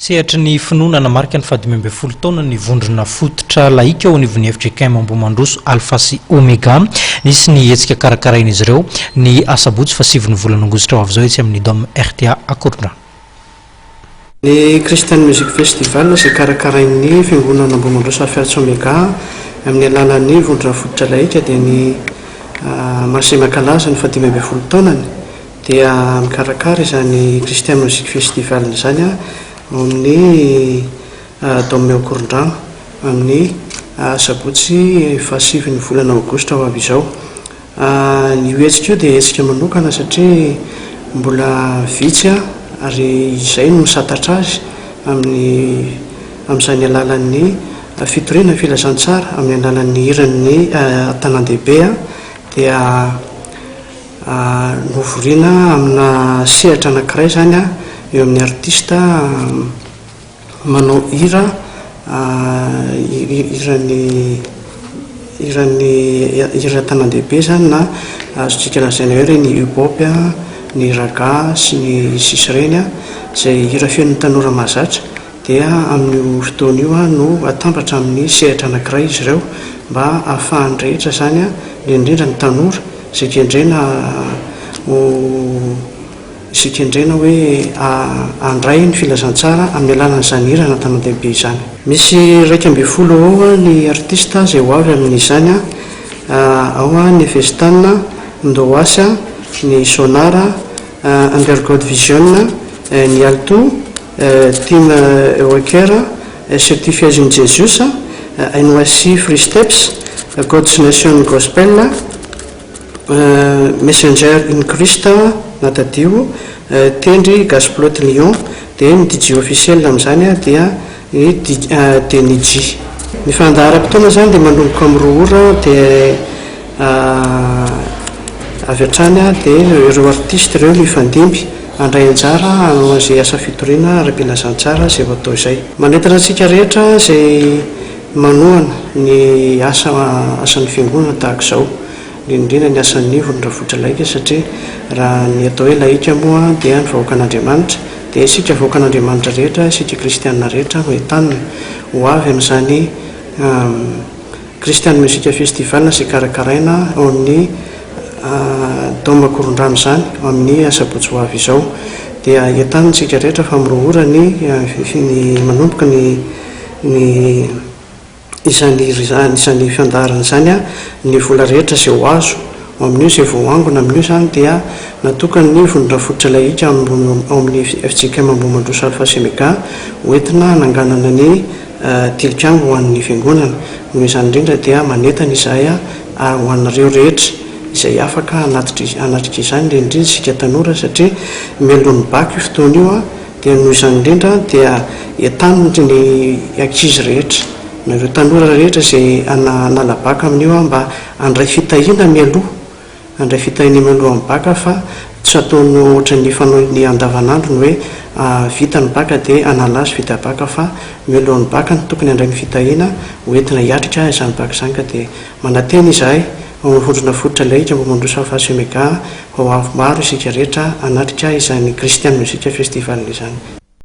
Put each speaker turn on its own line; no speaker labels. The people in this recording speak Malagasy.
sehatra ny finoana namarika ny 20 taona ny vondrona fototra laika ao anivon'ny FJKM Ambomandroso Alpha sy Omega nisy ny hetsika karakaraina izy ireo ny asabotsy fa 7 volana aogositra ho avy izao etsy amin'ny dôme RTA Akorondrano.
Ny Christian Music Festival izay karakarain'ny fiangonana Ambomandroso Alpha sy Omega amin'ny alalan'ny vondrona fototra laika dia ny Marseille Makalaza ny 15 taonany dia mikarakara izany Christian Music Festival izany amin'ny dôme Akorondrano amin'ny sabotsy fa 7 volana aogositra ho avy izao. Io hetsika io dia hetsika manokana satria mbola vitsy ary izay no misatatra azy amin'izany alalan'ny fitoriana filazantsara amin'ny alalan'ny hiran'ny tanàn-dehibe dia novoriana amina sehatra anankiray zany eo amin'ny artista manao hira hira tanàn-dehibe zany na azotsika lazaina hoe reny hip-hop ny raga sy ny sisy reny izay hira feno tanora mahazatra dia amin'io fotoana io no atambatra amin'ny sehatra anankiray izy ireo mba ahafahany rehetra zany indrindra ny tanora izay kendrena hoe andray ny filazantsara amin'ny alalan'izany hira na tanàn-dehibe izany. Misy 12 ao ny artista izay ho avy amin'izany ao ny Festan, Ndoasa, ny Sonara, Undergod Vision, ny Alto, Team Waker, Certified in Jesus, NYC Free Steps, God's Nation Gospel, Messenger in Christ natadio, Tendry Gasplot Lyon, dia ny DJ officiel amin'izany dia DNG. Ny fandaharam-potoana zany dia manomboka amin'ny 2 ora dia avy hatrany dia ireo artiste ireo mifandimby andray anjara izay asa fitoriana ara-pilazantsara izay atao izay. Manentana antsika rehetra izay manohana ny asan'ny fiangonana tahaka izao indrindra ny asan'ny vondrona fototra laika satria raha ny atao hoe laika moa dia ny vahoakan'Andriamanitra dia isika vahoakan'Andriamanitra rehetra isika kristianina rehetra ho entanina ho avy amin'izany Christian Music Festival izay karakaraina ao amin'ny dôme Akorondrano izany amin'ny asabotsy ho avy izao dia entanitsika rehetra fa amin'ny 2 ora ny manomboka ny isan'ny fiandarana izany ny vola rehetra izay ho azo amin'io izay voangona amin'io zany dia natokany ny vondrona fototra laika ao amin'ny FJKM Ambomandroso Alpha sy Omega hoentina nanganana ny tilikambo ho an'ny fiangonana noho izany indrindra dia manentana izahay ho anareo rehetra izay afaka anatrika izany indrindra isika tanora satria melon'ny baka io fotoana io dia noho izany indrindra dia entanina ny ankizy rehetra na ireo tanora rehetra izay anala baka amin'io mba andray fitahiana mialoha amin'ny baka fa tsy ataony ohatran'ny fanaony andavanandro ny hoe vita ny baka dia anala azy vita baka fa mialohan'ny baka ny tokony andray ny fitahiana hoentina hiatrika izany baka izany ka dia manantena izahay ao amin'ny vondrona fototra laika Ambomandroso Alpha sy Omega ho avy maro isika rehetra anatrika izany Christian Music Festival izany.